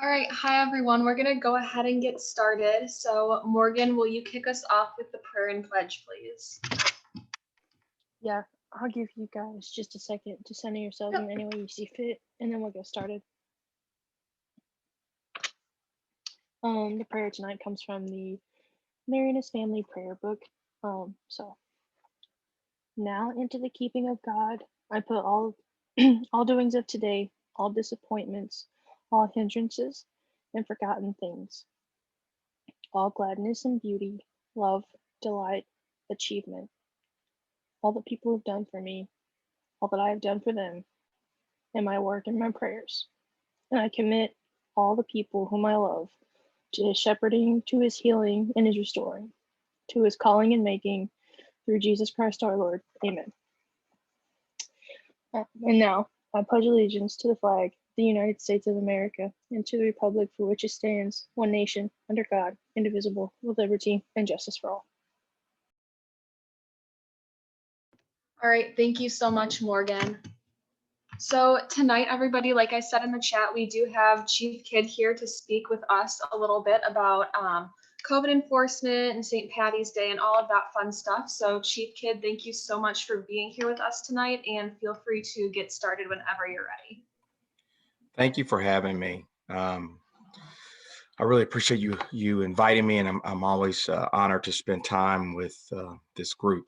All right, hi everyone. We're gonna go ahead and get started. So Morgan, will you kick us off with the prayer and pledge, please? Yeah, I'll give you guys just a second to center yourselves in any way you see fit, and then we'll get started. The prayer tonight comes from the Marianus Family Prayer Book. So now into the keeping of God, I put all all doings of today, all disappointments, all hindrances, and forgotten things, all gladness and beauty, love, delight, achievement, all that people have done for me, all that I have done for them, in my work and my prayers. And I commit all the people whom I love to his shepherding, to his healing, and his restoring, to his calling and making, through Jesus Christ our Lord. Amen. And now, I pledge allegiance to the flag of the United States of America, and to the republic for which it stands, one nation, under God, indivisible, with liberty and justice for all. All right, thank you so much, Morgan. So tonight, everybody, like I said in the chat, we do have Chief Kidd here to speak with us a little bit about COVID enforcement and St. Patty's Day and all of that fun stuff. So Chief Kidd, thank you so much for being here with us tonight, and feel free to get started whenever you're ready. Thank you for having me. I really appreciate you inviting me, and I'm always honored to spend time with this group.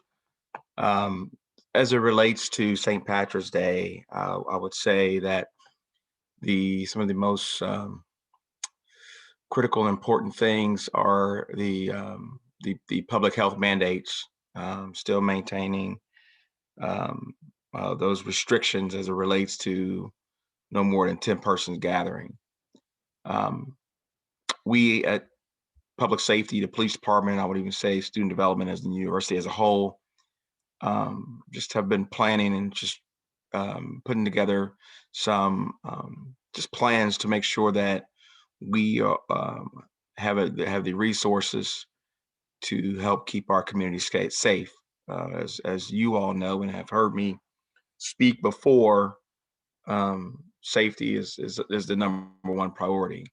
As it relates to St. Patrick's Day, I would say that some of the most critical and important things are the public health mandates, still maintaining those restrictions as it relates to no more than 10 persons gathering. We at public safety, the police department, I would even say student development as the university as a whole, just have been planning and just putting together some just plans to make sure that we have the resources to help keep our community safe. As you all know and have heard me speak before, safety is the number one priority.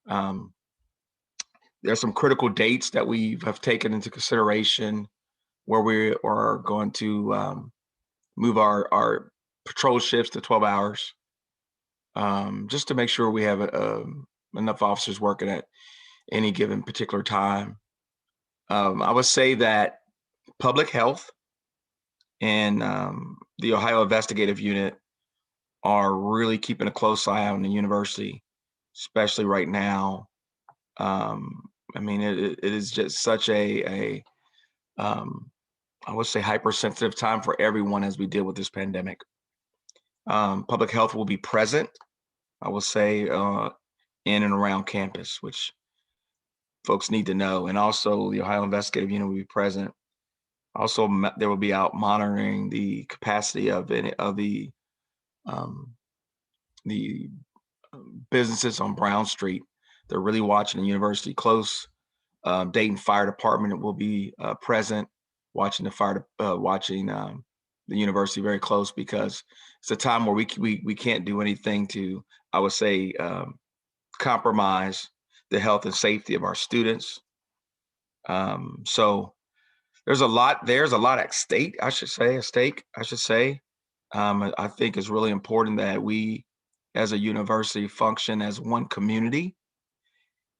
There's some critical dates that we have taken into consideration where we are going to move our patrol shifts to 12 hours, just to make sure we have enough officers working at any given particular time. I would say that public health and the Ohio Investigative Unit are really keeping a close eye on the university, especially right now. I mean, it is just such I would say hypersensitive time for everyone as we deal with this pandemic. Public health will be present, I will say, in and around campus, which folks need to know. And also the Ohio Investigative Unit will be present. Also, there will be out monitoring the capacity of the businesses on Brown Street. They're really watching the university close. Dayton Fire Department will be present, watching the university very close, because it's a time where we can't do anything to, I would say, compromise the health and safety of our students. So there's a lot at stake. I should say. I think it's really important that we, as a university, function as one community,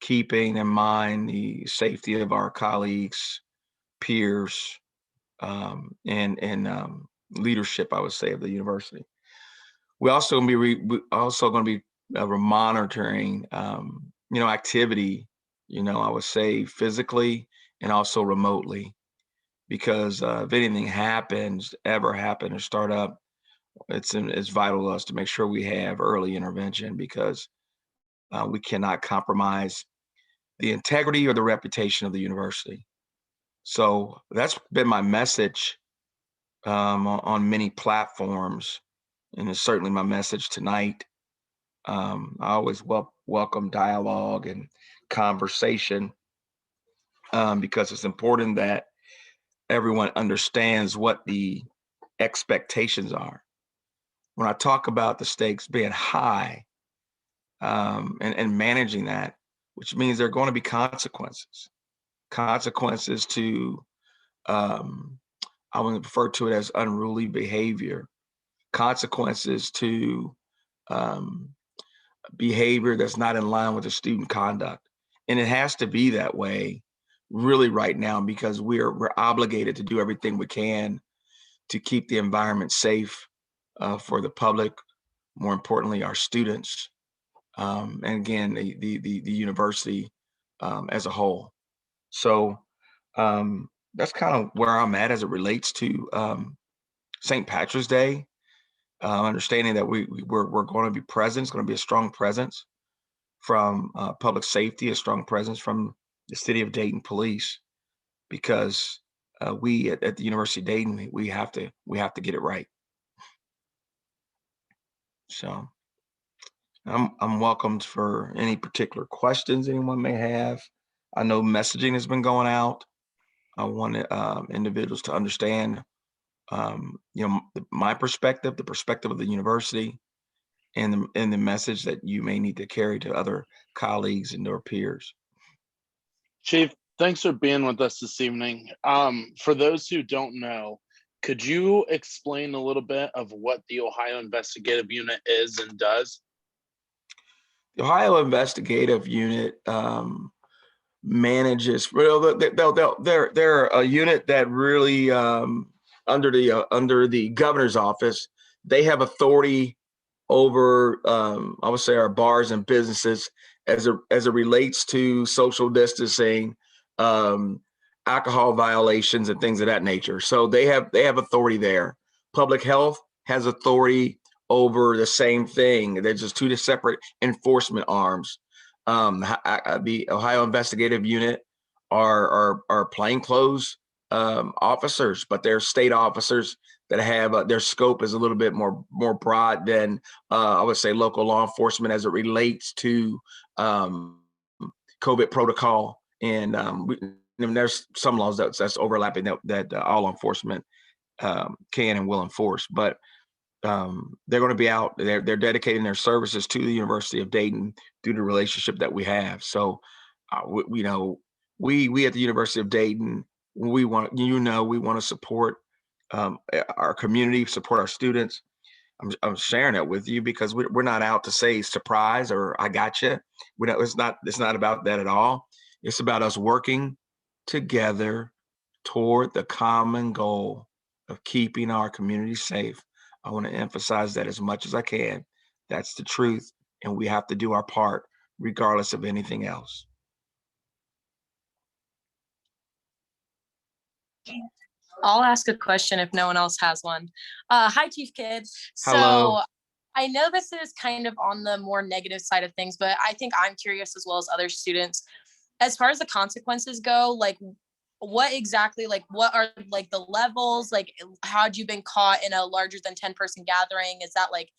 keeping in mind the safety of our colleagues, peers, and leadership, I would say, of the university. We also going to be monitoring, activity, I would say physically and also remotely, because if anything ever happen or start up, it's vital to us to make sure we have early intervention, because we cannot compromise the integrity or the reputation of the university. So that's been my message on many platforms, and it's certainly my message tonight. I always welcome dialogue and conversation, because it's important that everyone understands what the expectations are. When I talk about the stakes being high, and managing that, which means there are going to be consequences to, I would refer to it as unruly behavior, consequences to behavior that's not in line with the student conduct. And it has to be that way really right now, because we're obligated to do everything we can to keep the environment safe for the public, more importantly, our students, and again, the university as a whole. So that's kind of where I'm at as it relates to St. Patrick's Day. Understanding that we're going to be present. It's going to be a strong presence from public safety, a strong presence from the city of Dayton Police, because we at the University of Dayton, we have to get it right. So I'm welcomed for any particular questions anyone may have. I know messaging has been going out. I want individuals to understand, my perspective, the perspective of the university, and the message that you may need to carry to other colleagues and their peers. Chief, thanks for being with us this evening. For those who don't know, could you explain a little bit of what the Ohio Investigative Unit is and does? The Ohio Investigative Unit manages. Well, they're a unit that really under the governor's office. They have authority over, I would say, our bars and businesses as it relates to social distancing, alcohol violations, and things of that nature. So they have authority there. Public health has authority over the same thing. They're just two separate enforcement arms. The Ohio Investigative Unit are plainclothes officers, but they're state officers that have their scope is a little bit more broad than I would say local law enforcement as it relates to COVID protocol. And there's some laws that's overlapping that all law enforcement can and will enforce, but they're going to be out. They're dedicating their services to the University of Dayton due to the relationship that we have. So, we at the University of Dayton, we want to support our community, support our students. I'm sharing that with you because we're not out to say surprise or I got you. It's not about that at all. It's about us working together toward the common goal of keeping our community safe. I want to emphasize that as much as I can. That's the truth, and we have to do our part regardless of anything else. I'll ask a question if no one else has one. Hi, Chief Kid. Hello. So I know this is kind of on the more negative side of things, but I think I'm curious as well as other students. As far as the consequences go, like what exactly, like what are like the levels? Like had you been caught in a larger than 10-person gathering? Is that like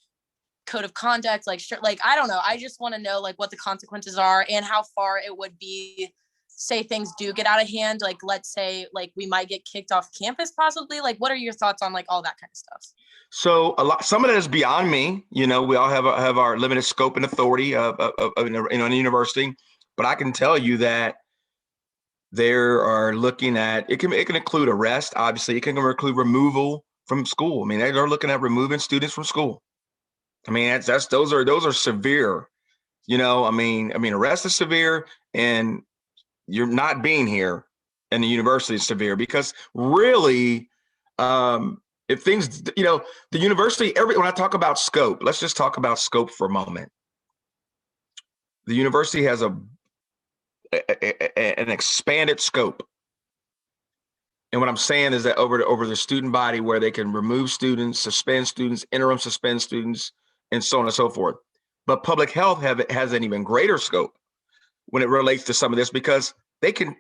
code of conduct? Like I don't know. I just want to know like what the consequences are and how far it would be. Say things do get out of hand, like let's say like we might get kicked off campus possibly. Like what are your thoughts on like all that kind of stuff? So some of that is beyond me. We all have our limited scope and authority of a university, but I can tell you that they are looking at it can include arrest. Obviously, it can include removal from school. I mean, they're looking at removing students from school. I mean, those are severe. I mean, arrest is severe, and you're not being here in the university is severe because really, if things, the university, when I talk about scope, let's just talk about scope for a moment. The university has an expanded scope. And what I'm saying is that over the student body where they can remove students, suspend students, interim suspend students, and so on and so forth. But public health has an even greater scope when it relates to some of this, because they can,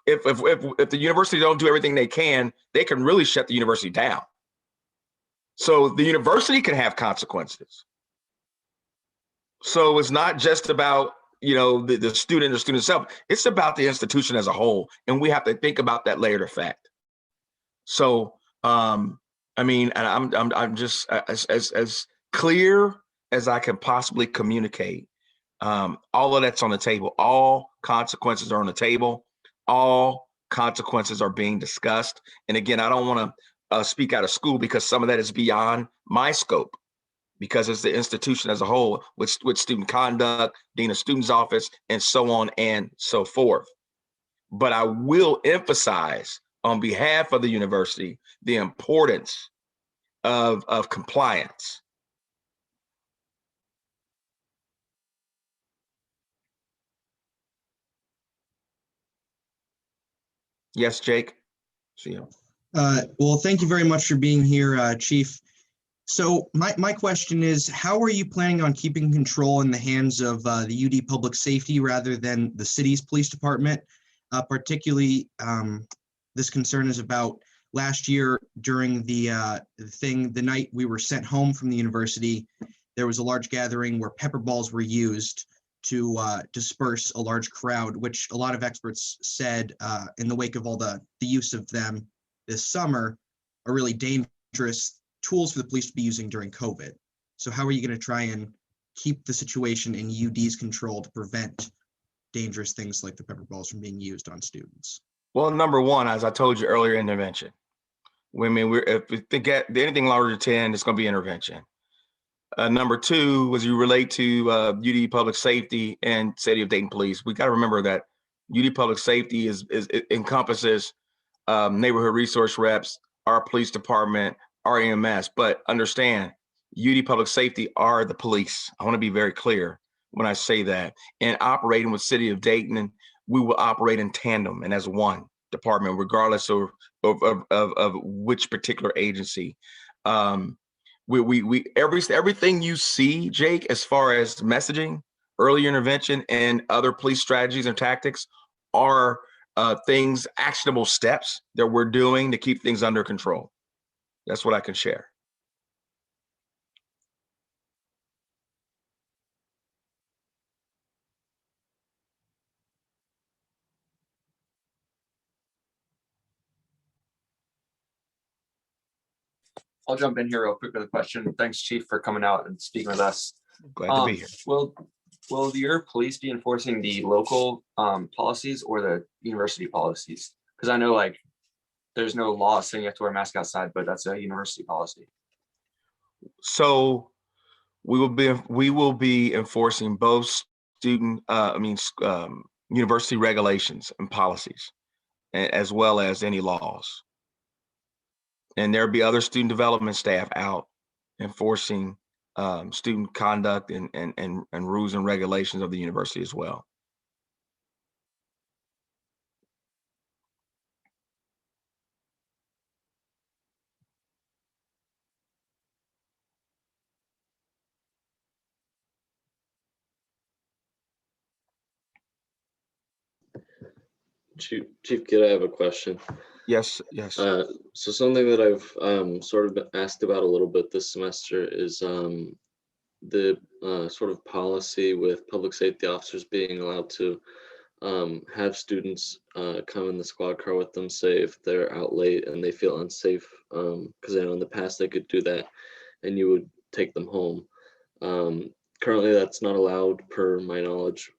if the university don't do everything they can really shut the university down. So the university can have consequences. So it's not just about, the student or student itself, it's about the institution as a whole. And we have to think about that layered effect. So, I'm just as clear as I can possibly communicate. All of that's on the table. All consequences are on the table. All consequences are being discussed. And again, I don't want to speak out of school because some of that is beyond my scope, because it's the institution as a whole with student conduct, dean of students office, and so on and so forth. But I will emphasize on behalf of the university the importance of compliance. Yes, Jake. See you. Well, thank you very much for being here, Chief. So my question is, how are you planning on keeping control in the hands of the UD Public Safety rather than the city's police department? Particularly, this concern is about last year during the night we were sent home from the university. There was a large gathering where pepper balls were used to disperse a large crowd, which a lot of experts said in the wake of all the use of them this summer are really dangerous tools for the police to be using during COVID. So how are you going to try and keep the situation in UD's control to prevent dangerous things like the pepper balls from being used on students? Well, number one, as I told you earlier, intervention. If they get anything larger than 10, it's going to be intervention. Number two, as you relate to UD Public Safety and City of Dayton Police, we got to remember that UD Public Safety it encompasses neighborhood resource reps, our police department, our EMS. But understand, UD Public Safety are the police. I want to be very clear when I say that. And operating with City of Dayton, we will operate in tandem and as one department, regardless of which particular agency. Everything you see, Jake, as far as messaging, early intervention, and other police strategies and tactics are things, actionable steps that we're doing to keep things under control. That's what I can share. I'll jump in here real quick with a question. Thanks, Chief, for coming out and speaking with us. Glad to be here. Will your police be enforcing the local policies or the university policies? Because I know like there's no law saying you have to wear a mask outside, but that's a university policy. So we will be enforcing both university regulations and policies, as well as any laws. And there'll be other student development staff out enforcing student conduct and rules and regulations of the university as well. Chief Kid, I have a question. Yes. So something that I've sort of been asked about a little bit this semester is the sort of policy with public safety officers being allowed to have students come in the squad car with them, say if they're out late and they feel unsafe, because I know in the past they could do that and you would take them home. Currently that's not allowed per my knowledge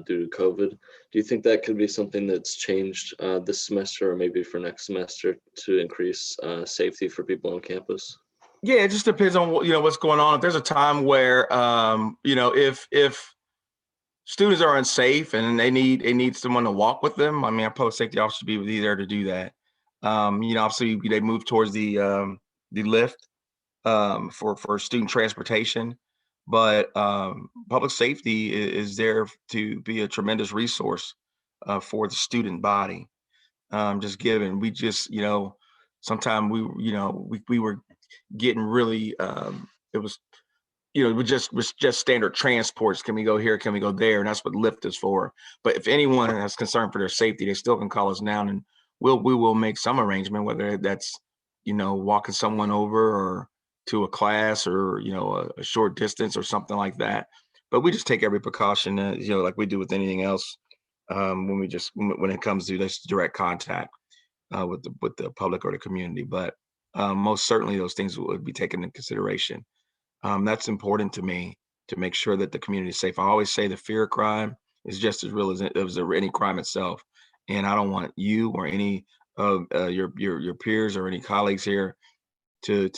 due to COVID. Do you think that could be something that's changed this semester or maybe for next semester to increase safety for people on campus? Yeah, it just depends on what's going on. If there's a time where if students are unsafe and they need someone to walk with them, I mean, our public safety officer should be there to do that. Obviously they move towards the lift for student transportation, but public safety is there to be a tremendous resource for the student body. Just given, sometimes we were getting really, it was just standard transports. Can we go here? Can we go there? And that's what Lyft is for. But if anyone has concern for their safety, they still can call us now, and we will make some arrangement, whether that's walking someone over or to a class or a short distance or something like that. But we just take every precaution, like we do with anything else, when it comes to this direct contact with the public or the community. But most certainly those things would be taken into consideration. That's important to me. to make sure that the community is safe. I always say the fear of crime is just as real as any crime itself. And I don't want you or any of your peers or any colleagues here to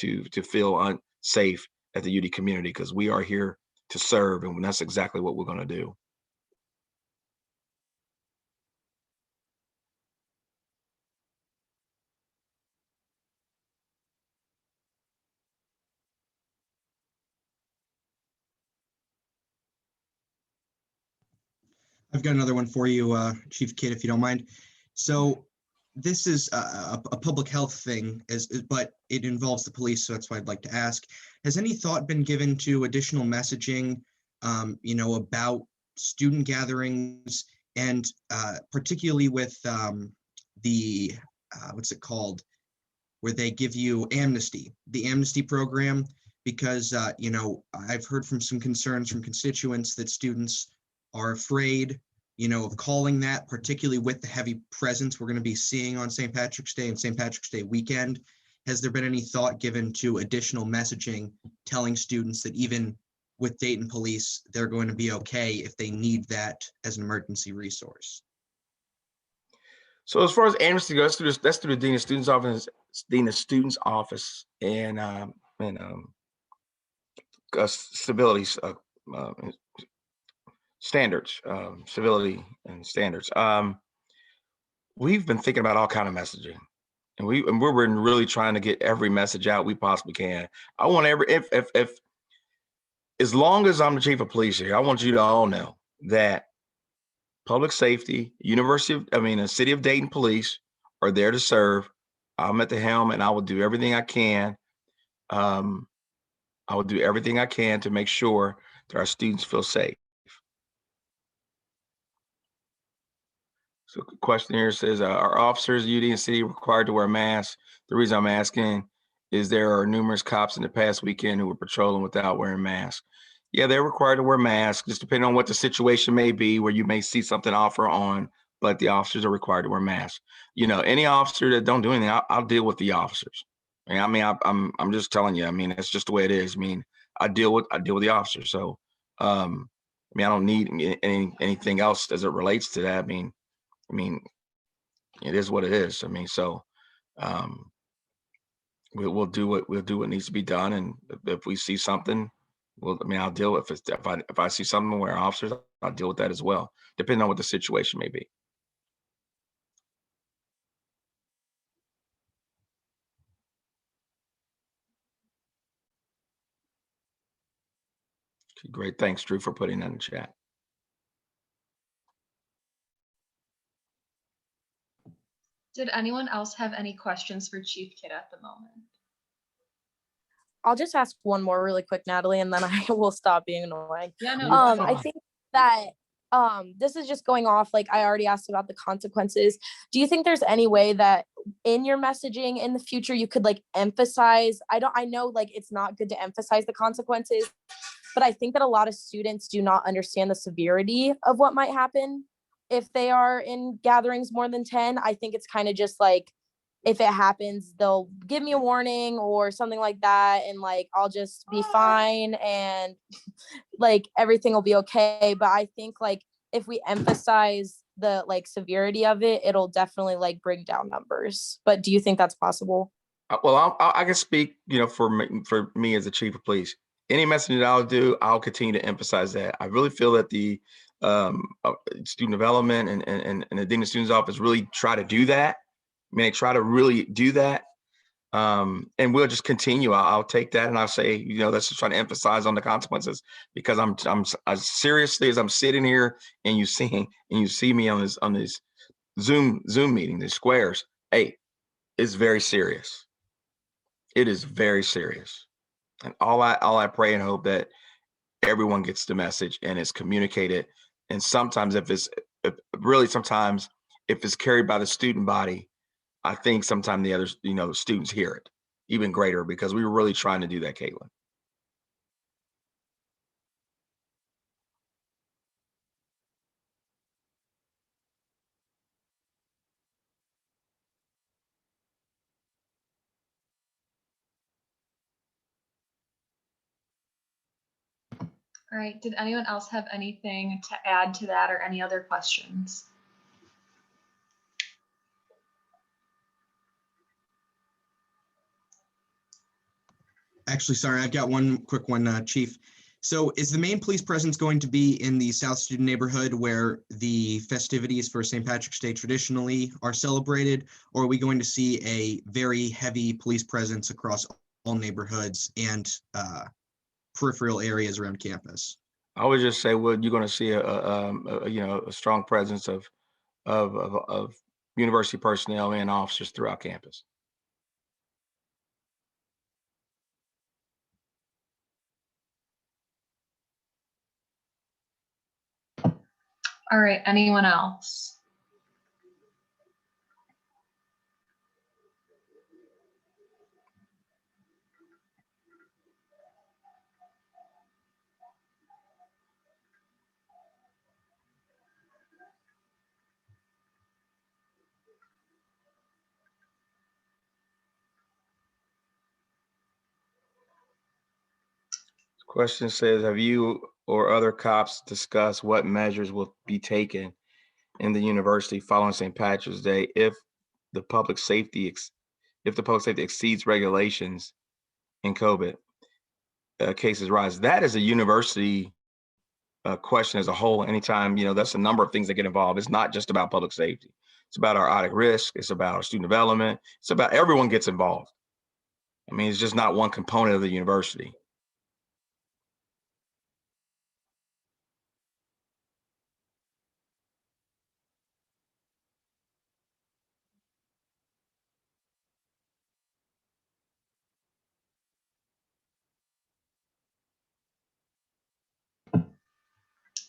feel unsafe at the UD community, because we are here to serve, and that's exactly what we're going to do. I've got another one for you, Chief Kidd, if you don't mind. So this is a public health thing, but it involves the police, so that's why I'd like to ask. Has any thought been given to additional messaging, about student gatherings, and particularly with the, what's it called, where they give you the amnesty program? Because, I've heard from some concerns from constituents that students are afraid, of calling that, particularly with the heavy presence we're going to be seeing on St. Patrick's Day and St. Patrick's Day weekend. Has there been any thought given to additional messaging telling students that even with Dayton police, they're going to be okay if they need that as an emergency resource? So as far as amnesty goes, that's through the Dean of Students Office, and civility standards, civility and standards. We've been thinking about all kind of messaging, and we've been really trying to get every message out we possibly can. I want if as long as I'm the chief of police here, I want you to all know that public safety, the City of Dayton Police are there to serve. I'm at the helm, and I will do everything I can. I will do everything I can to make sure that our students feel safe. So the question here says, are officers, UD and city required to wear masks? The reason I'm asking is there are numerous cops in the past weekend who were patrolling without wearing masks. Yeah, they're required to wear masks, just depending on what the situation may be, where you may see something off or on, but the officers are required to wear masks. Any officer that don't do anything, I'll deal with the officers. I'm just telling you, it's just the way it is. I deal with the officers. So, I don't need anything else as it relates to that. It is what it is. We'll do what needs to be done, and if we see something, I'll deal with it. If I see something where officers, I'll deal with that as well, depending on what the situation may be. Okay, great, thanks, Drew, for putting that in the chat. Did anyone else have any questions for Chief Kidd at the moment? I'll just ask one more really quick, Natalie, and then I will stop being annoying. Yeah, no. I think that this is just going off, like I already asked about the consequences. Do you think there's any way that in your messaging in the future you could emphasize, I know it's not good to emphasize the consequences, but I think that a lot of students do not understand the severity of what might happen if they are in gatherings more than 10. I think it's kind of just if it happens, they'll give me a warning or something like that, and I'll just be fine and everything will be okay. But I think if we emphasize the severity of it, it'll definitely bring down numbers. But do you think that's possible? Well, I can speak, for me as the chief of police. Any message that I'll do, I'll continue to emphasize that. I really feel that the student development and the Dean of Students Office really try to do that. They try to really do that. And we'll just continue. I'll take that and I'll say, let's just try to emphasize on the consequences, because I'm as seriously as I'm sitting here and you see me on this Zoom meeting, these squares. Hey, it's very serious. It is very serious. And all I pray and hope that everyone gets the message and it's communicated. And sometimes if it's carried by the student body, I think sometimes the other, students hear it even greater, because we were really trying to do that, Caitlin. All All right, did anyone else have anything to add to that or any other questions? Actually, sorry, I've got one quick one, Chief. So is the main police presence going to be in the South Student neighborhood where the festivities for St. Patrick's Day traditionally are celebrated? Or are we going to see a very heavy police presence across all neighborhoods and peripheral areas around campus? I would just say, well, you're going to see a strong presence of university personnel and officers throughout campus. All right, anyone else? Question says, have you or other cops discussed what measures will be taken in the university following St. Patrick's Day if the public safety exceeds regulations in COVID cases rise? That is a university question as a whole. Anytime, that's a number of things that get involved. It's not just about public safety. It's about our audit risk. It's about our student development. It's about everyone gets involved. I mean, it's just not one component of the university.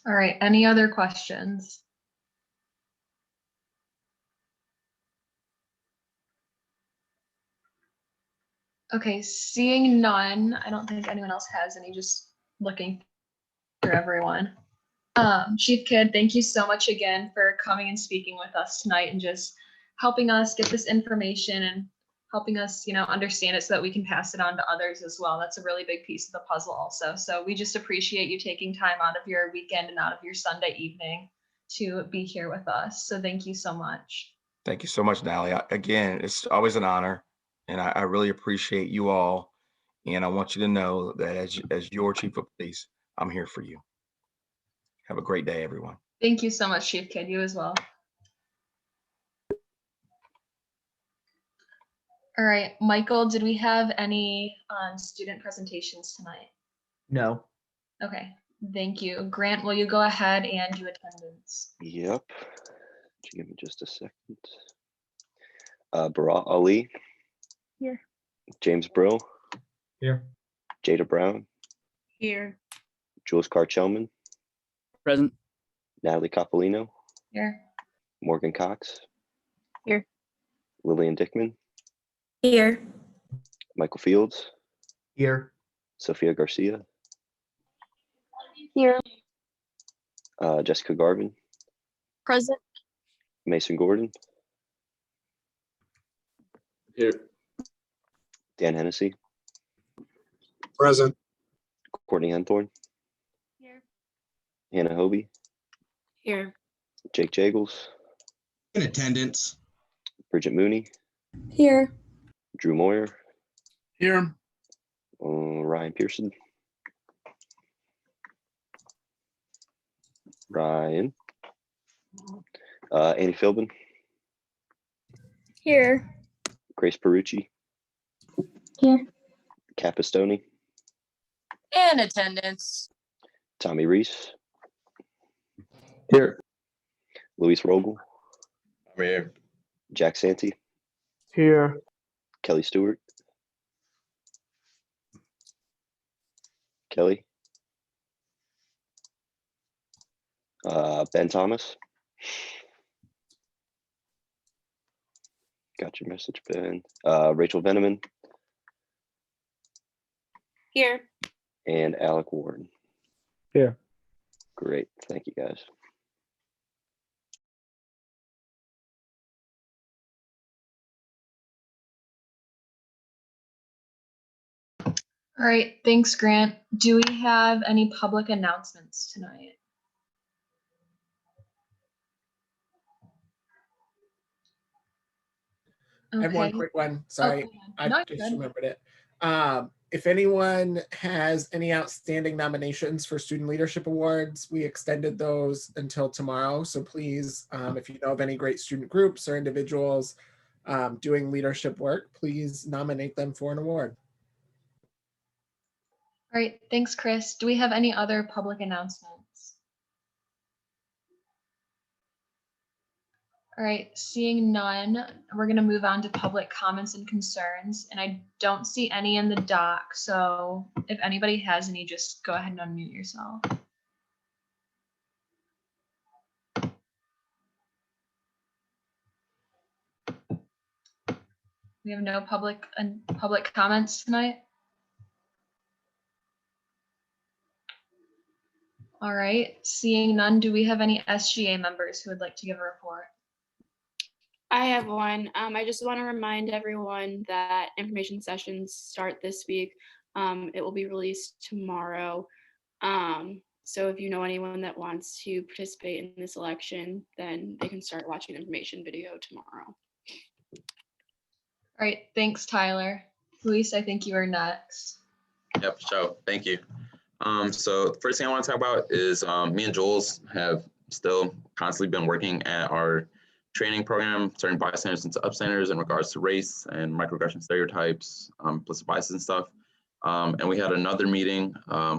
All right, any other questions? Okay, seeing none, I don't think anyone else has any, just looking through everyone. Chief Kidd, thank you so much again for coming and speaking with us tonight and just helping us get this information and helping us, understand it so that we can pass it on to others as well. That's a really big piece of the puzzle also. So we just appreciate you taking time out of your weekend and out of your Sunday evening to be here with us. So thank you so much. Thank you so much, Natalie. Again, it's always an honor, and I really appreciate you all. And I want you to know that as your chief of police, I'm here for you. Have a great day, everyone. Thank you so much, Chief Kidd. You as well. All right, Michael, did we have any student presentations tonight? No. Okay, thank you. Grant, will you go ahead and do attendance? Yep. Give me just a second. Barat Ali. Here. James Brill. Here. Jada Brown. Here. Jules Carchelman. Present. Natalie Coppolino. Here. Morgan Cox. Here. Lilian Dickman. Here. Michael Fields. Here. Sofia Garcia. Here. Jessica Garvin. Present. Mason Gordon. Here. Dan Hennessey. Present. Courtney Henthorn. Here. Hannah Hobie. Here. Jake Jagles. In attendance. Bridget Mooney. Here. Drew Moyer. Here. Ryan Pearson. Ryan. Annie Philbin. Here. Grace Perucci. Here. Capistoni. And attendance. Tommy Reese. Here. Luis Rogel. I'm here. Jack Santi. Here. Kelly Stewart. Kelly. Ben Thomas. Got your message, Ben. Rachel Veneman. Here. And Alec Warren. Here. Great. Thank you, guys. All right, thanks, Grant. Do we have any public announcements tonight? I have one Okay. quick one. Oh, Sorry, go ahead. I No, you're just good. remembered it. If anyone has any outstanding nominations for Student Leadership Awards, we extended those until tomorrow. So please, if you know of any great student groups or individuals doing leadership work, please nominate them for an award. All right, thanks, Chris. Do we have any other public announcements? All right, seeing none, we're going to move on to public comments and concerns. And I don't see any in the doc. So if anybody has any, just go ahead and unmute yourself. We have no public comments tonight. All right, seeing none, do we have any SGA members who would like to give a report? I have one. I just want to remind everyone that information sessions start this week. It will be released tomorrow. So if you know anyone that wants to participate in this election, then they can start watching the information video tomorrow. All right, thanks, Tyler. Luis, I think you are next. Yep, so thank you. So the first thing I want to talk about is me and Jules have still constantly been working at our training program, turning bystanders into upstanders in regards to race and microaggression stereotypes, implicit biases and stuff. And we had another meeting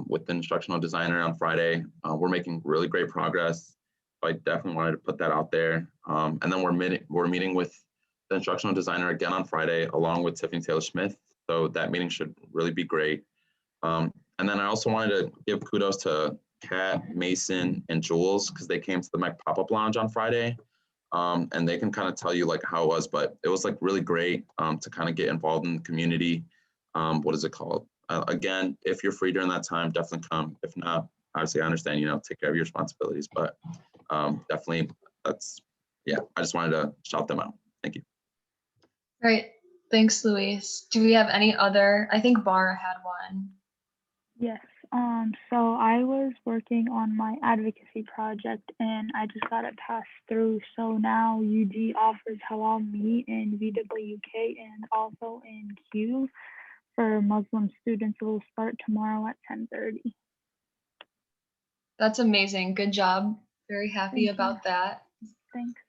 with the instructional designer on Friday. We're making really great progress. I definitely wanted to put that out there. And then we're meeting with the instructional designer again on Friday, along with Tiffany Taylor-Smith. So that meeting should really be great. And then I also wanted to give kudos to Kat, Mason, and Jules, because they came to the MEC pop-up lounge on Friday. And they can kind of tell you like how it was, but it was like really great to kind of get involved in the community. What is it called? Again, if you're free during that time, definitely come. If not, obviously I understand, take care of your responsibilities, but definitely I just wanted to shout them out. Thank you. All right, thanks, Luis. Do we have any other? I think Bara had one. Yes. So I was working on my advocacy project and I just got it passed through. So now UG offers halal meat in VWK and also in Q for Muslim students. It will start tomorrow at 10:30. That's amazing. Good job. Very happy about that. Thanks.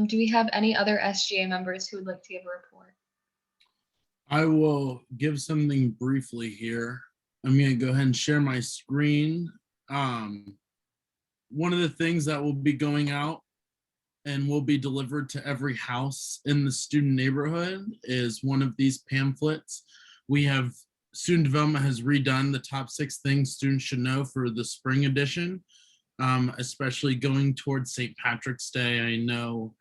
Do we have any other SGA members who would like to give a report? I will give something briefly here. I'm going to go ahead and share my screen. One of the things that will be going out and will be delivered to every house in the student neighborhood is one of these pamphlets. Student Development has redone the top 6 things students should know for the spring edition, especially going towards St. Patrick's Day. I know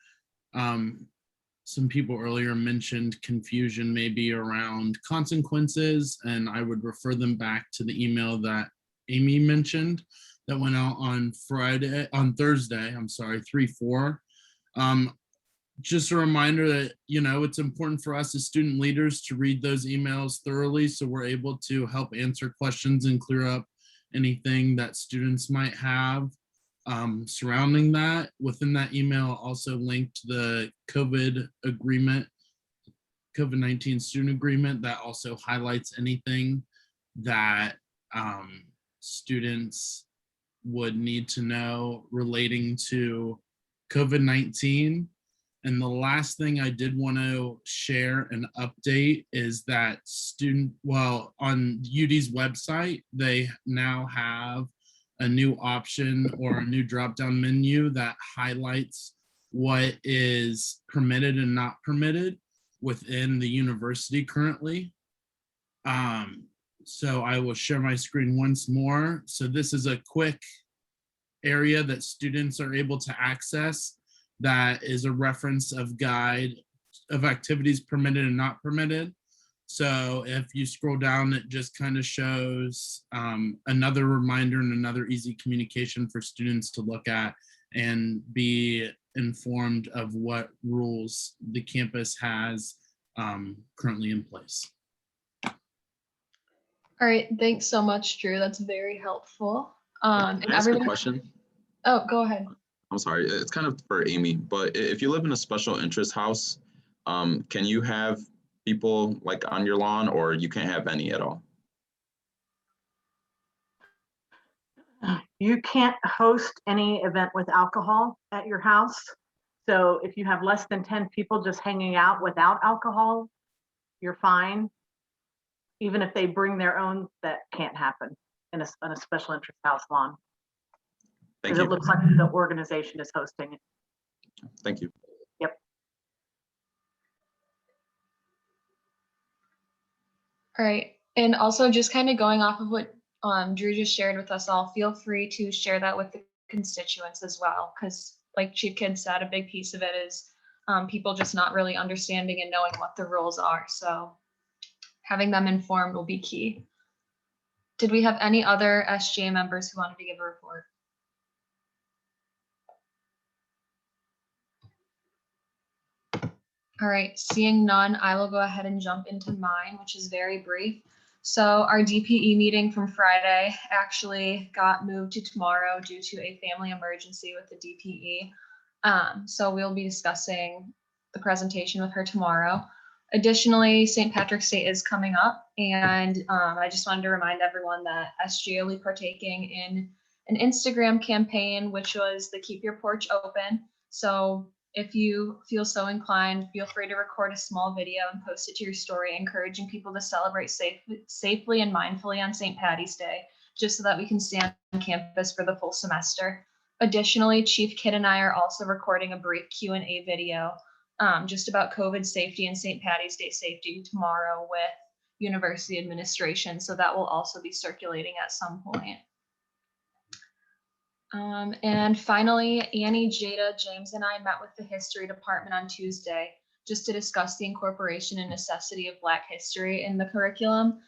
some people earlier mentioned confusion maybe around consequences, and I would refer them back to the email that Amy mentioned that went out on Thursday, 3/4. Just a reminder that, it's important for us as student leaders to read those emails thoroughly so we're able to help answer questions and clear up anything that students might have surrounding that. Within that email, also linked the COVID-19 student agreement that also highlights anything that students would need to know relating to COVID-19. And the last thing I did want to share an update is that on UD's website, they now have a new option or a new drop-down menu that highlights what is permitted and not permitted within the university currently. So I will share my screen once more. So this is a quick area that students are able to access that is a reference of guide of activities permitted and not permitted. So if you scroll down, it just kind of shows another reminder and another easy communication for students to look at and be informed of what rules the campus has currently in place. All right, thanks so much, Drew. That's very helpful. And Can I ask a everybody, question? oh, go ahead. I'm sorry, it's kind of for Amy, but if you live in a special interest house, can you have people like on your lawn, or you can't have any at all? You can't host any event with alcohol at your house. So if you have less than 10 people just hanging out without alcohol, you're fine. Even if they bring their own, that can't happen in a special interest house lawn. Thank Because you. it looks like the organization is hosting it. Thank you. Yep. All right. And also just kind of going off of what Drew just shared with us all, feel free to share that with the constituents as well. Because like Chief Kidd said, a big piece of it is people just not really understanding and knowing what the rules are. So having them informed will be key. Did we have any other SGA members who wanted to give a report? All right, seeing none, I will go ahead and jump into mine, which is very brief. So our DPE meeting from Friday actually got moved to tomorrow due to a family emergency with the DPE. So we'll be discussing the presentation with her tomorrow. Additionally, St. Patrick's Day is coming up, and I just wanted to remind everyone that SGA will be partaking in an Instagram campaign, which was the Keep Your Porch Open. So if you feel so inclined, feel free to record a small video and post it to your story, encouraging people to celebrate safely and mindfully on St. Patty's Day, just so that we can stay on campus for the full semester. Additionally, Chief Kidd and I are also recording a brief Q&A video just about COVID safety and St. Patty's Day safety tomorrow with university administration. So that will also be circulating at some point. And finally, Annie, Jada, James, and I met with the history department on Tuesday just to discuss the incorporation and necessity of Black history in the curriculum,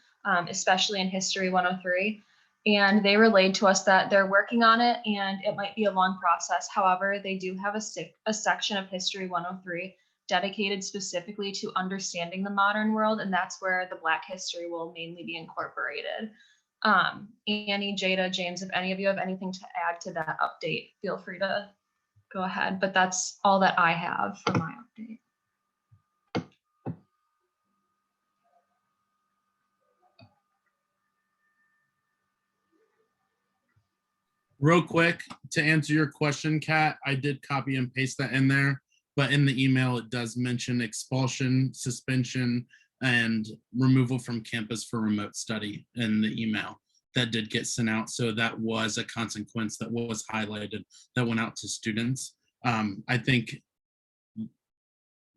especially in History 103. And they relayed to us that they're working on it and it might be a long process. However, they do have a section of History 103 dedicated specifically to understanding the modern world, and that's where the Black history will mainly be incorporated. Annie, Jada, James, if any of you have anything to add to that update, feel free to go ahead, but that's all that I have for my update. Real quick, to answer your question, Kat, I did copy and paste that in there, but in the email, it does mention expulsion, suspension, and removal from campus for remote study in the email. That did get sent out. So that was a consequence that was highlighted that went out to students. I think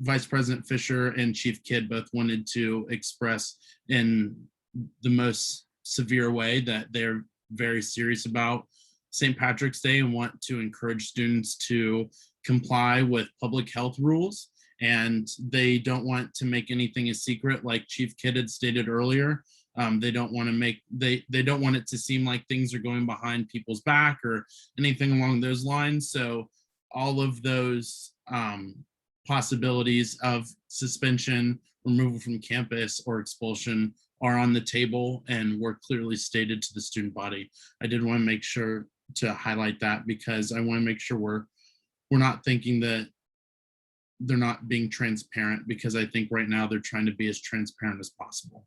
Vice President Fisher and Chief Kidd both wanted to express in the most severe way that they're very serious about St. Patrick's Day and want to encourage students to comply with public health rules. And they don't want to make anything a secret, like Chief Kidd had stated earlier. They don't want to make they don't want it to seem like things are going behind people's back or anything along those lines. So all of those possibilities of suspension, removal from campus, or expulsion are on the table and were clearly stated to the student body. I did want to make sure to highlight that because I want to make sure we're not thinking that they're not being transparent, because I think right now they're trying to be as transparent as possible.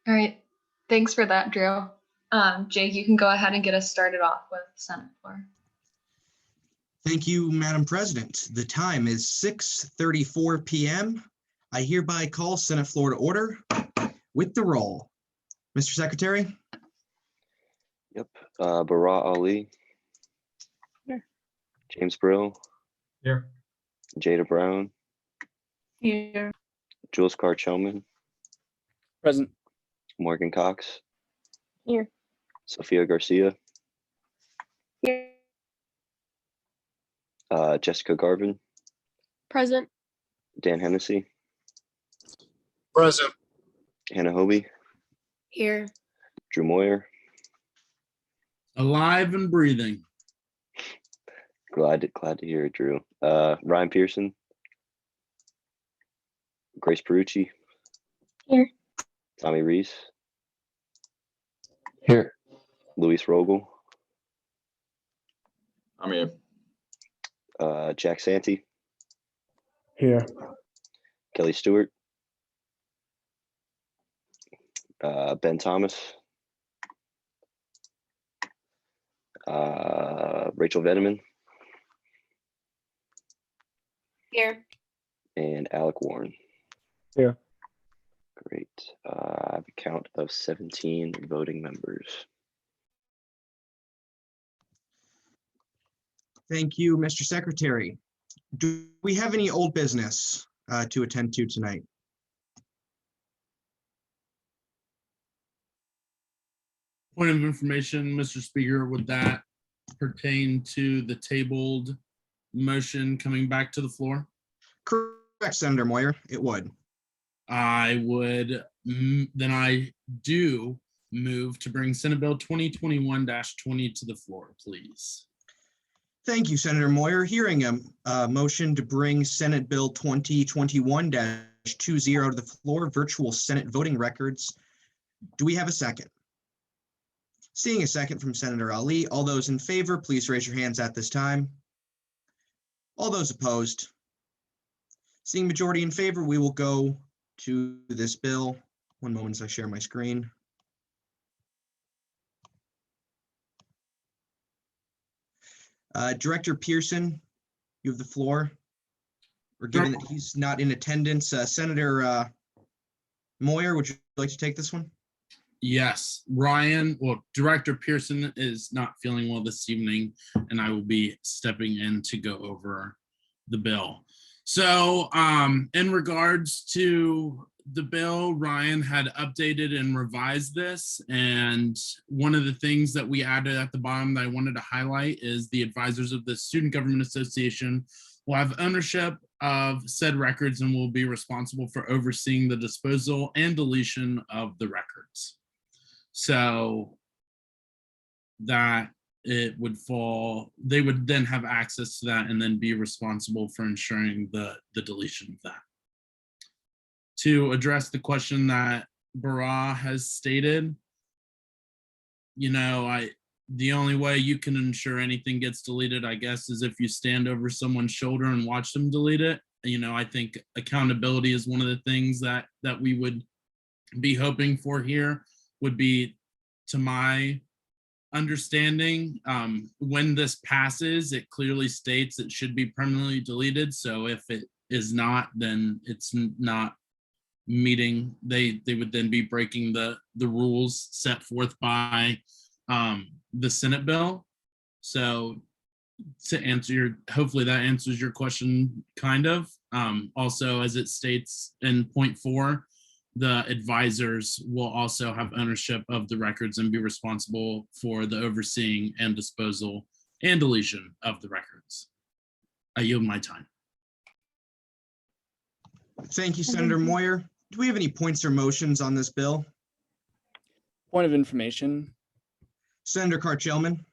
All right, thanks for that, Drew. Jake, you can go ahead and get us started off with Senate floor. Thank you, Madam President. The time is 6:34 p.m. I hereby call Senate floor to order with the roll. Mr. Secretary? Yep. Barat Ali. Here. James Brill. Here. Jada Brown. Here. Jules Carr-Choman. Present. Morgan Cox. Here. Sofia Garcia. Here. Jessica Garvin. Present. Dan Hennessey. Present. Hannah Hobie. Here. Drew Moyer. Alive and breathing. Glad to hear it, Drew. Ryan Pearson. Grace Perucci, Here. Tommy Reese, Here. Luis Rogel, I'm here. Jack Santi, Here. Kelly Stewart, Ben Thomas, Rachel Veneman, Here. and Alec Warren. Here. Great. I have a count of 17 voting members. Thank you, Mr. Secretary. Do we have any old business to attend to tonight? Point of information, Mr. Speaker, would that pertain to the tabled motion coming back to the floor? Correct, Senator Moyer, it would. I would, then I do move to bring Senate Bill 2021-20 to the floor, please. Thank you, Senator Moyer. Hearing a motion to bring Senate Bill 2021-20 to the floor, virtual Senate voting records. Do we have a second? Seeing a second from Senator Ali, all those in favor, please raise your hands at this time. All those opposed? Seeing majority in favor, we will go to this bill. One moment as I share my screen. Director Pearson, you have the floor. Or given that he's not in attendance, Senator Moyer, would you like to take this one? Yes, Ryan, well, Director Pearson is not feeling well this evening, and I will be stepping in to go over the bill. So in regards to the bill, Ryan had updated and revised this, and one of the things that we added at the bottom that I wanted to highlight is the advisors of the Student Government Association will have ownership of said records and will be responsible for overseeing the disposal and deletion of the records. So that it would fall, they would then have access to that and then be responsible for ensuring the deletion of that. To address the question that Bara has stated, you know, the only way you can ensure anything gets deleted, I guess, is if you stand over someone's shoulder and watch them delete it. You know, I think accountability is one of the things that we would be hoping for here. Would be, to my understanding, when this passes, it clearly states it should be permanently deleted. So if it is not, then it's not meeting, they would then be breaking the rules set forth by the Senate bill. So to answer hopefully that answers your question, kind of. Also, as it states in point 4, the advisors will also have ownership of the records and be responsible for the overseeing and disposal and deletion of the records. I yield my time. Thank you, Senator Moyer. Do we have any points or motions on this bill? Point of information. Senator Carchelman.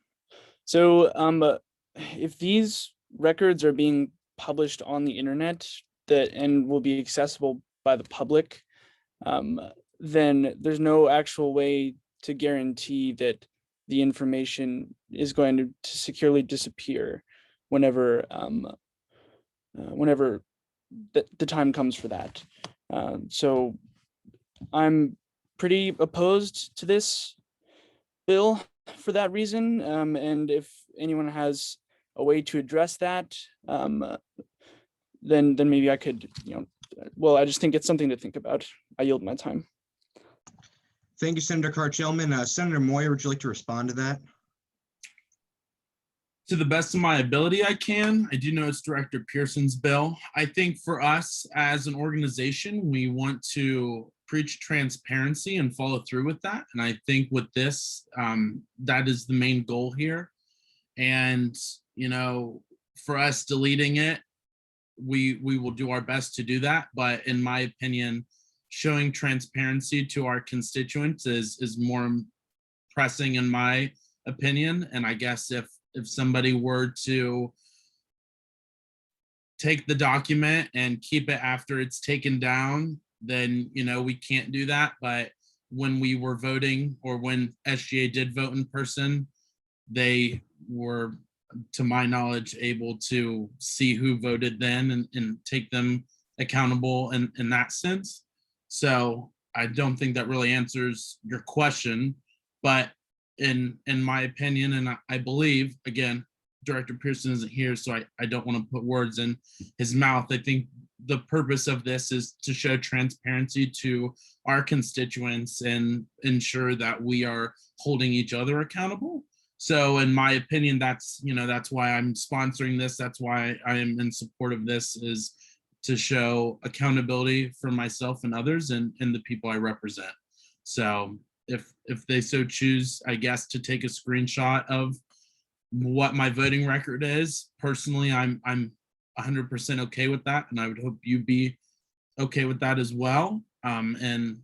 So if these records are being published on the internet and will be accessible by the public, then there's no actual way to guarantee that the information is going to securely disappear whenever the time comes for that. So I'm pretty opposed to this bill for that reason. And if anyone has a way to address that, then maybe I could, well, I just think it's something to think about. I yield my time. Thank you, Senator Carchelman. Senator Moyer, would you like to respond to that? To the best of my ability, I can. I do know it's Director Pearson's bill. I think for us as an organization, we want to preach transparency and follow through with that. And I think with this, that is the main goal here. And, for us deleting it, we will do our best to do that. But in my opinion, showing transparency to our constituents is more pressing in my opinion. And I guess if somebody were to take the document and keep it after it's taken down, then, we can't do that. But when we were voting, or when SGA did vote in person, they were, to my knowledge, able to see who voted then and take them accountable in that sense. So I don't think that really answers your question, but in my opinion, and I believe, again, Director Pearson isn't here, so I don't want to put words in his mouth. I think the purpose of this is to show transparency to our constituents and ensure that we are holding each other accountable. So in my opinion, that's why I'm sponsoring this. That's why I am in support of this, is to show accountability for myself and others and the people I represent. So if they so choose, I guess, to take a screenshot of what my voting record is, personally, I'm 100% okay with that, and I would hope you be okay with that as well. And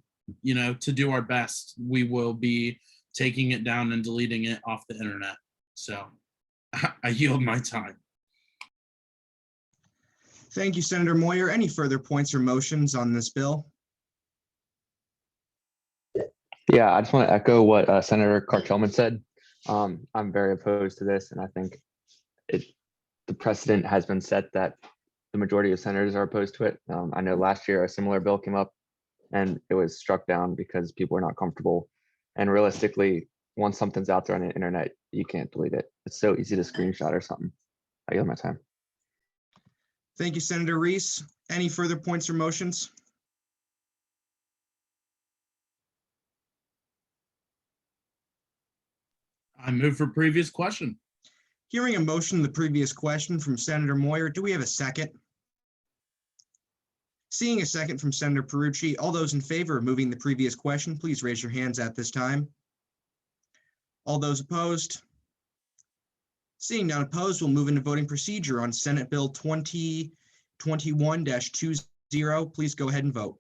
to do our best, we will be taking it down and deleting it off the internet. So I yield my time. Thank you, Senator Moyer. Any further points or motions on this bill? Yeah, I just want to echo what Senator Karchelman said. I'm very opposed to this, and I think the precedent has been set that the majority of senators are opposed to it. I know last year a similar bill came up and it was struck down because people were not comfortable. And realistically, once something's out there on the internet, you can't delete it. It's so easy to screenshot or something. I yield my time. Thank you, Senator Reese. Any further points or motions? I move for previous question. Hearing a motion, the previous question from Senator Moyer, do we have a second? Seeing a second from Senator Perucci, all those in favor of moving the previous question, please raise your hands at this time. All those opposed? Seeing none opposed, we'll move into voting procedure on Senate Bill 2021-20. Please go ahead and vote.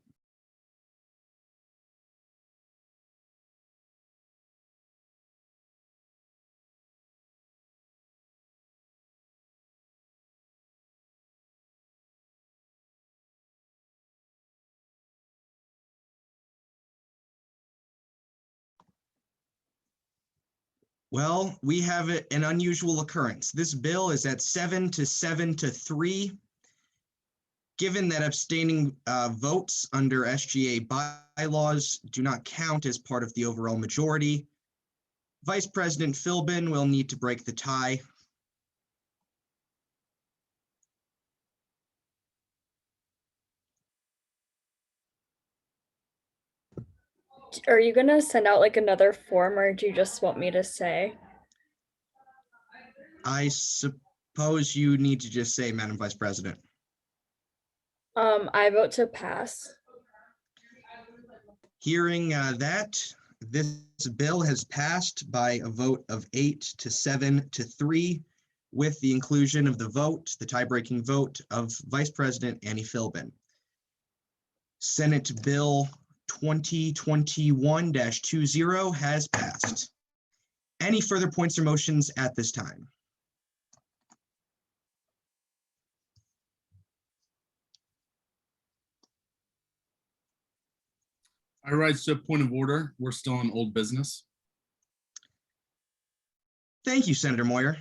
Well, we have an unusual occurrence. This bill is at 7 to 3. Given that abstaining votes under SGA bylaws do not count as part of the overall majority, Vice President Philbin will need to break the tie. Are you gonna send out like another form, or do you just want me to say? I suppose you need to just say, Madam Vice President. I vote to pass. Hearing that, this bill has passed by a vote of 8 to 7 to 3, with the inclusion of the tie-breaking vote of Vice President Annie Philbin. Senate Bill 2021-20 has passed. Any further points or motions at this time? I rise to a point of order. We're still on old business. Thank you, Senator Moyer.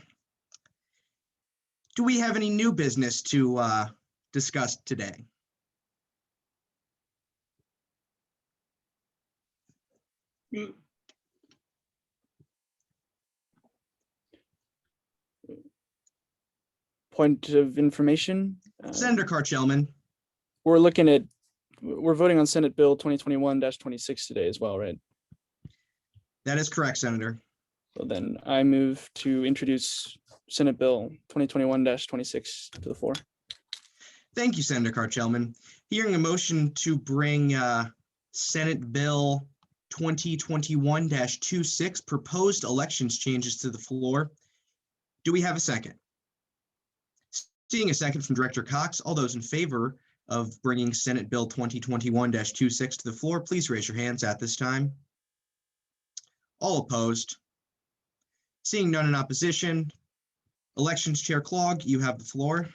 Do we have any new business to discuss today? Point of information. Senator Karchelman. We're voting on Senate Bill 2021-26 today as well, right? That is correct, Senator. So then I move to introduce Senate Bill 2021-26 to the floor. Thank you, Senator Karchelman. Hearing a motion to bring Senate Bill 2021-26 proposed elections changes to the floor. Do we have a second? Seeing a second from Director Cox, all those in favor of bringing Senate Bill 2021-26 to the floor, please raise your hands at this time. All opposed? Seeing none in opposition, Elections Chair Clog, you have the floor.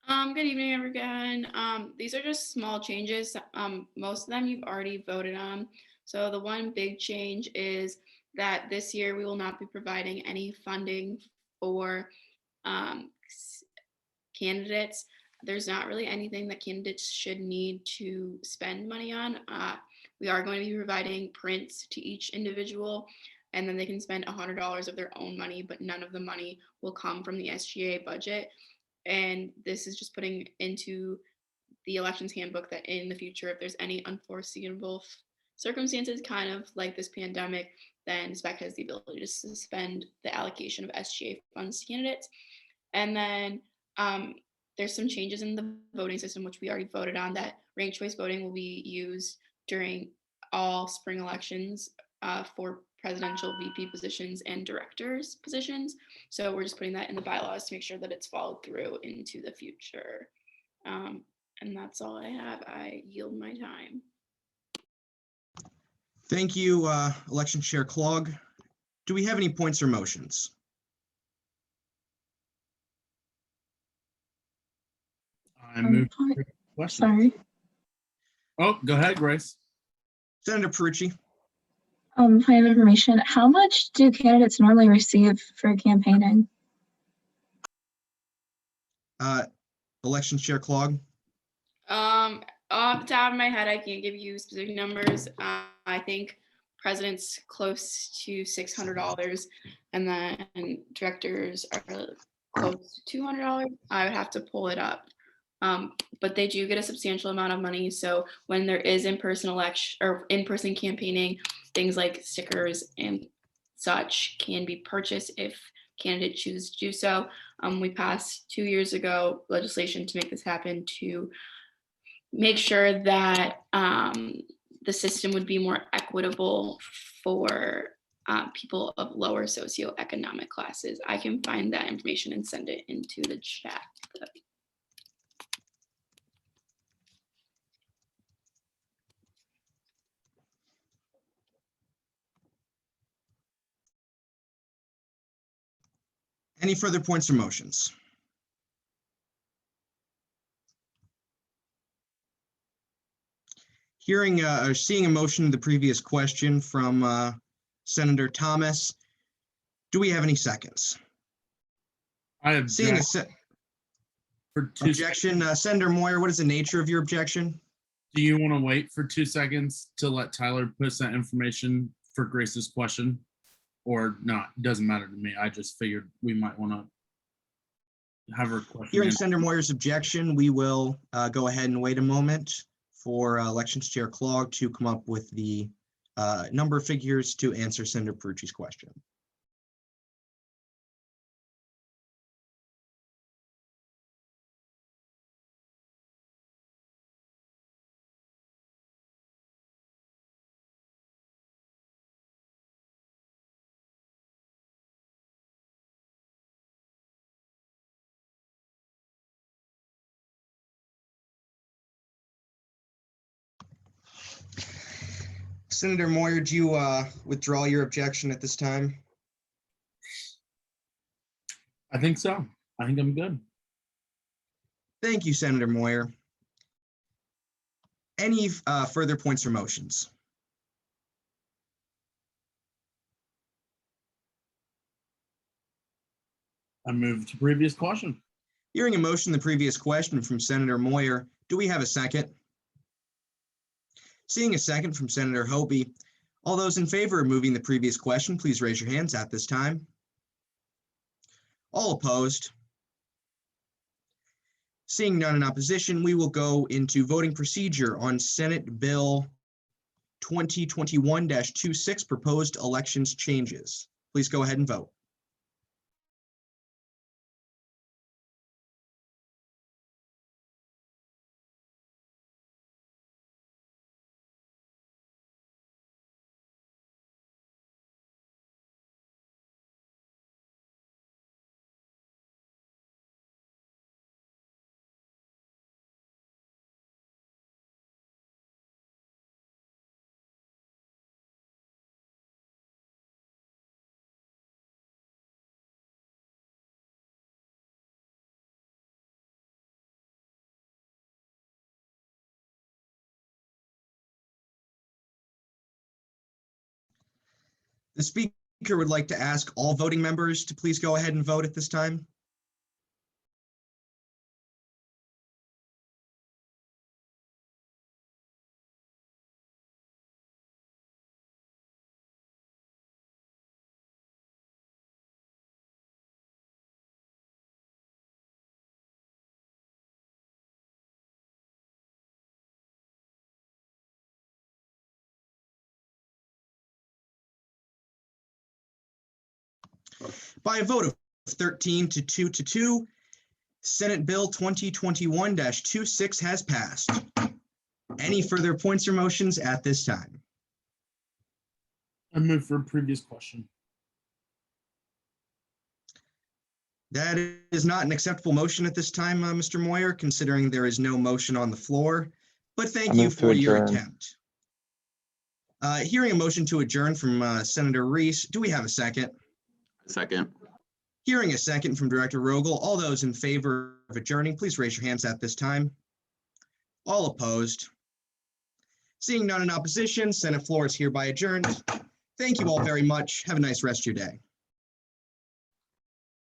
Good evening, everyone. These are just small changes. Most of them you've already voted on. So the one big change is that this year we will not be providing any funding for candidates. There's not really anything that candidates should need to spend money on. We are going to be providing prints to each individual, and then they can spend $100 of their own money, but none of the money will come from the SGA budget. And this is just putting into the elections handbook that in the future, if there's any unforeseeable circumstances, kind of like this pandemic, then SPEC has the ability to suspend the allocation of SGA funds to candidates. And then there's some changes in the voting system, which we already voted on, that ranked choice voting will be used during all spring elections for presidential VP positions and directors positions. So we're just putting that in the bylaws to make sure that it's followed through into the future. And that's all I have. I yield my time. Thank you, Election Chair Clog. Do we have any points or motions? I move to the question. Sorry. Oh, go ahead, Grace. Senator Perucci. I have information. How much do candidates normally receive for campaigning? Election Chair Clog. Off the top of my head, I can't give you specific numbers. I think president's close to $600, and then directors are close to $200. I would have to pull it up. But they do get a substantial amount of money. So when there is in-person election or in-person campaigning, things like stickers and such can be purchased if candidate chooses to do so. We passed 2 years ago legislation to make this happen, to make sure that the system would be more equitable for people of lower socioeconomic classes. I can find that information and send it into the chat. Any further points or motions? Hearing or seeing a motion to the previous question from Senator Thomas, do we have any seconds? I object. Objection, Senator Moyer, what is the nature of your objection? Do you want to wait for 2 seconds to let Tyler post that information for Grace's question? Or not? Doesn't matter to me. I just figured we might want to have her question. Hearing Senator Moyer's objection, we will go ahead and wait a moment for Elections Chair Clog to come up with the number of figures to answer Senator Perucci's question. Senator Moyer, do you withdraw your objection at this time? I think so. I think I'm good. Thank you, Senator Moyer. Any further points or motions? I move to previous question. Hearing a motion, the previous question from Senator Moyer, do we have a second? Seeing a second from Senator Hobie, all those in favor of moving the previous question, please raise your hands at this time. All opposed? Seeing none in opposition, we will go into voting procedure on Senate Bill 2021-26, proposed elections changes. Please go ahead and vote. The speaker would like to ask all voting members to please go ahead and vote at this time. By a vote of 13 to 2 to 2, Senate Bill 2021-26 has passed. Any further points or motions at this time? I move for a previous question. That is not an acceptable motion at this time, Mr. Moyer, considering there is no motion on the floor, but thank you move to for your adjourn. attempt. Hearing a motion to adjourn from Senator Reese, do we have a second? Second. Hearing a second from Director Rogel, all those in favor of adjourning, please raise your hands at this time. All opposed? Seeing none in opposition, Senate floor is hereby adjourned. Thank you all very much. Have a nice rest of your day.